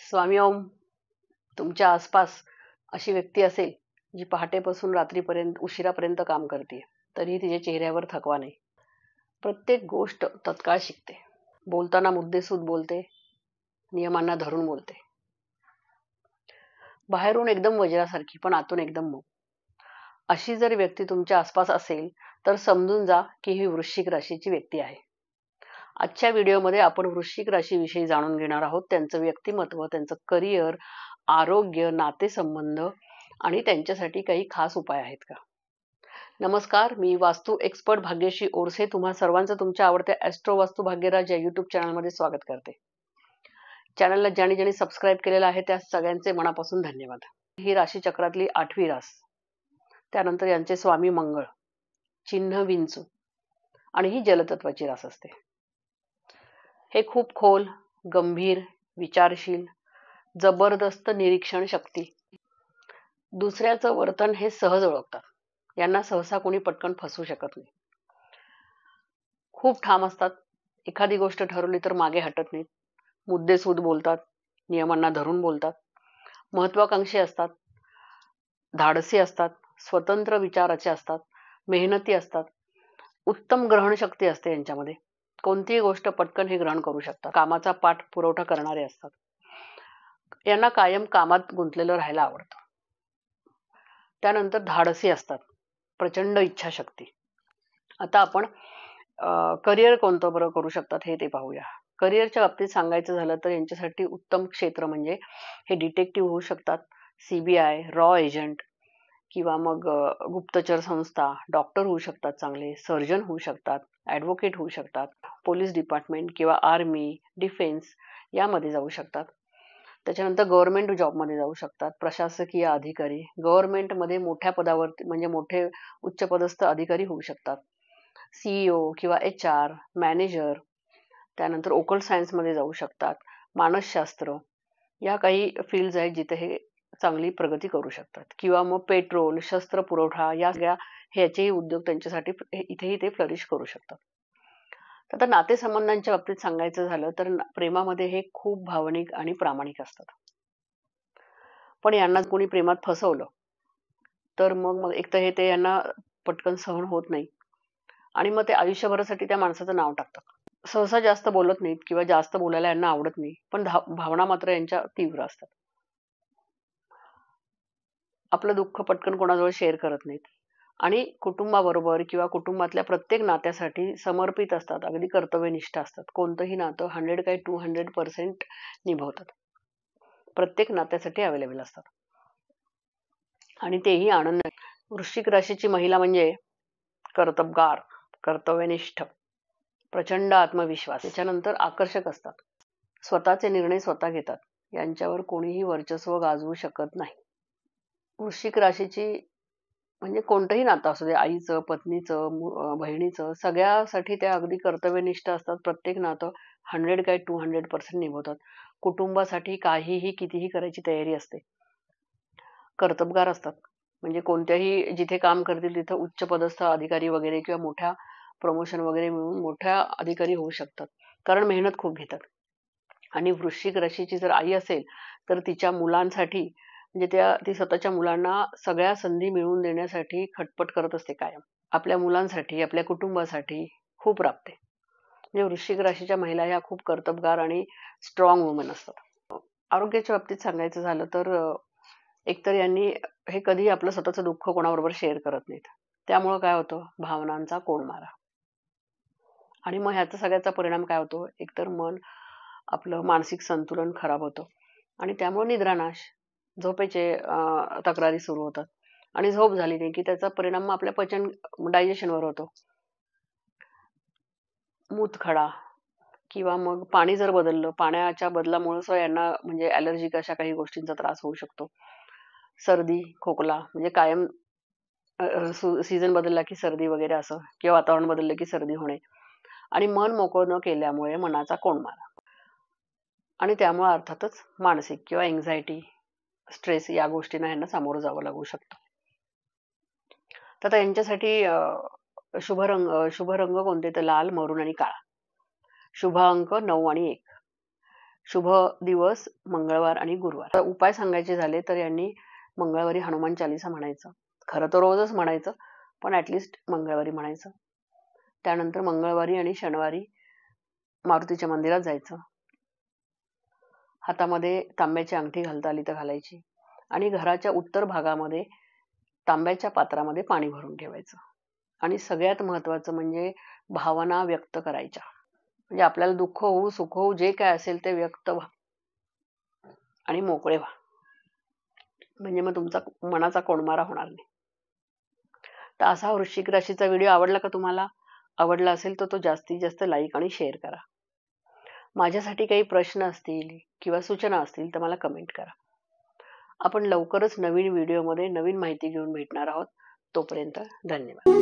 स्वामी ओम. तुमच्या आसपास अशी व्यक्ती असेल जी पहाटेपासून रात्रीपर्यंत उशिरापर्यंत काम करते, तरीही तिच्या चेहऱ्यावर थकवा नाही. प्रत्येक गोष्ट तत्काळ शिकते. बोलताना मुद्देसूद बोलते, नियमांना धरून बोलते. बाहेरून एकदम वज्रासारखी पण आतून एकदम मऊ. अशी जर व्यक्ती तुमच्या आसपास असेल तर समजून जा की ही वृश्चिक राशीची व्यक्ती आहे. आजच्या व्हिडिओमध्ये आपण वृश्चिक राशीविषयी जाणून घेणार आहोत. त्यांचं व्यक्तिमत्व, त्यांचं करिअर, आरोग्य, नातेसंबंध आणि त्यांच्यासाठी काही खास उपाय आहेत का. नमस्कार, मी वास्तू एक्सपर्ट भाग्यश्री ओरसे तुम्हा सर्वांचं तुमच्या आवडत्या ॲस्ट्रो वास्तू भाग्यराज या यूट्यूब चॅनलमध्ये स्वागत करते. चॅनलला ज्यांनी सबस्क्राईब केलेलं आहे त्या सगळ्यांचे मनापासून धन्यवाद. ही राशी चक्रातली 8वी रास, त्यानंतर यांचे स्वामी मंगळ, चिन्ह विंचू आणि ही जलतत्वाची रास असते. हे खूप खोल, गंभीर, विचारशील, जबरदस्त निरीक्षण शक्ती, दुसऱ्याचं वर्तन हे सहज ओळखतात. यांना सहसा कोणी पटकन फसवू शकत नाही. खूप ठाम असतात. एखादी गोष्ट ठरवली तर मागे हटत नाहीत. मुद्देसूद बोलतात, नियमांना धरून बोलतात. महत्वाकांक्षी असतात, धाडसी असतात, स्वतंत्र विचाराचे असतात, मेहनती असतात. उत्तम ग्रहणशक्ती असते यांच्यामध्ये. कोणतीही गोष्ट पटकन हे ग्रहण करू शकतात. कामाचा पाठ पुरवठा करणारे असतात. यांना कायम कामात गुंतलेलं राहायला आवडतं. त्यानंतर धाडसी असतात, प्रचंड इच्छाशक्ती. आता आपण करिअर कोणतं बरं करू शकतात हे ते पाहूया. करिअरच्या बाबतीत सांगायचं झालं तर यांच्यासाठी उत्तम क्षेत्र म्हणजे हे डिटेक्टिव्ह होऊ शकतात, CBI, रॉ एजंट किंवा मग गुप्तचर संस्था, डॉक्टर होऊ शकतात चांगले, सर्जन होऊ शकतात, ॲडव्होकेट होऊ शकतात, पोलीस डिपार्टमेंट किंवा आर्मी, डिफेन्स यामध्ये जाऊ शकतात. त्याच्यानंतर गव्हर्नमेंट जॉबमध्ये जाऊ शकतात, प्रशासकीय अधिकारी, गव्हर्नमेंटमध्ये मोठ्या पदावरती म्हणजे मोठे उच्चपदस्थ अधिकारी होऊ शकतात, CEO किंवा HR, मॅनेजर. त्यानंतर ओकल्ट सायन्समध्ये जाऊ शकतात, मानसशास्त्र या काही फील्ड्स आहेत जिथे हे चांगली प्रगती करू शकतात. किंवा मग पेट्रोल, शस्त्र पुरवठा या सगळ्या ह्याचेही उद्योग त्यांच्यासाठी इथेही ते फ्लरिश करू शकतात. आता नातेसंबंधांच्या बाबतीत सांगायचं झालं तर प्रेमामध्ये हे खूप भावनिक आणि प्रामाणिक असतात. पण यांना कोणी प्रेमात फसवलं तर मग एक तर हे ते यांना पटकन सहन होत नाही आणि मग ते आयुष्यभरासाठी त्या माणसाचं नाव टाकतात. सहसा जास्त बोलत नाहीत किंवा जास्त बोलायला यांना आवडत नाही, पण भावना मात्र यांच्या तीव्र असतात. आपलं दुःख पटकन कोणाजवळ शेअर करत नाहीत आणि कुटुंबाबरोबर किंवा कुटुंबातल्या प्रत्येक नात्यासाठी समर्पित असतात, अगदी कर्तव्यनिष्ठ असतात. कोणतंही नातं 100 काय 200% निभवतात. प्रत्येक नात्यासाठी अवेलेबल असतात आणि तेही आनंद. वृश्चिक राशीची महिला म्हणजे कर्तबगार, कर्तव्यनिष्ठ, प्रचंड आत्मविश्वास, त्याच्यानंतर आकर्षक असतात, स्वतःचे निर्णय स्वतः घेतात, यांच्यावर कोणीही वर्चस्व गाजवू शकत नाही. वृश्चिक राशीची म्हणजे कोणतंही नातं असू दे, आईचं, पत्नीचं, बहिणीचं, सगळ्यासाठी त्या अगदी कर्तव्यनिष्ठ असतात. प्रत्येक नातं 100 काय 200% निभवतात. कुटुंबासाठी काहीही कितीही करायची तयारी असते. कर्तबगार असतात, म्हणजे कोणत्याही जिथे काम करतील तिथं उच्च पदस्थ अधिकारी वगैरे किंवा मोठ्या प्रमोशन वगैरे मिळून मोठ्या अधिकारी होऊ शकतात, कारण मेहनत खूप घेतात. आणि वृश्चिक राशीची जर आई असेल तर तिच्या मुलांसाठी म्हणजे ती स्वतःच्या मुलांना सगळ्या संधी मिळवून देण्यासाठी खटपट करत असते कायम. आपल्या मुलांसाठी, आपल्या कुटुंबासाठी खूप राबते. म्हणजे वृश्चिक राशीच्या महिला ह्या खूप कर्तबगार आणि स्ट्रॉंग वुमन असतात. आरोग्याच्या बाबतीत सांगायचं झालं तर एकतर यांनी हे कधी आपलं स्वतःचं दुःख कोणाबरोबर शेअर करत नाहीत. त्यामुळं काय होतं, भावनांचा कोंडमारा. आणि मग ह्याचा सगळ्याचा परिणाम काय होतो, एकतर आपलं मानसिक संतुलन खराब होतं आणि त्यामुळे निद्रानाश, झोपेचे तक्रारी सुरू होतात आणि झोप झाली नाही की त्याचा परिणाम मग आपल्या डायजेशनवर होतो. मूतखडा किंवा मग पाणी जर बदललं, पाण्याच्या बदलामुळे यांना म्हणजे ॲलर्जिक अशा काही गोष्टींचा त्रास होऊ शकतो. सर्दी, खोकला म्हणजे कायम सीझन बदलला की सर्दी वगैरे असं, किंवा वातावरण बदललं की सर्दी होणे आणि मन मोकळं न केल्यामुळे मनाचा कोंडमारा आणि त्यामुळे अर्थातच मानसिक किंवा एन्झायटी, स्ट्रेस या गोष्टींना यांना सामोरं जावं लागू शकतं. तर यांच्यासाठी शुभ रंग कोणते तर लाल, मरून आणि काळा. शुभ अंक 9 आणि 1. शुभ दिवस मंगळवार आणि गुरुवार. उपाय सांगायचे झाले तर यांनी मंगळवारी हनुमान चालीसा म्हणायचं. खरं तर रोजच म्हणायचं, पण ॲटलिस्ट मंगळवारी म्हणायचं. त्यानंतर मंगळवारी आणि शनिवारी मारुतीच्या मंदिरात जायचं. हातामध्ये तांब्याची अंगठी घालता आली तर घालायची आणि घराच्या उत्तर भागामध्ये तांब्याच्या पात्रामध्ये पाणी भरून ठेवायचं. आणि सगळ्यात महत्त्वाचं म्हणजे भावना व्यक्त करायच्या. म्हणजे आपल्याला दुःख होऊ सुख होऊ जे काय असेल ते व्यक्त व्हा आणि मोकळे व्हा. म्हणजे मग तुमचा मनाचा कोंडमारा होणार नाही. तर असा वृश्चिक राशीचा व्हिडिओ आवडला का तुम्हाला? आवडला असेल तर तो जास्तीत जास्त लाईक आणि शेअर करा. माझ्यासाठी काही प्रश्न असतील किंवा सूचना असतील तर मला कमेंट करा. आपण लवकरच नवीन व्हिडिओमध्ये नवीन माहिती घेऊन भेटणार आहोत. तोपर्यंत धन्यवाद.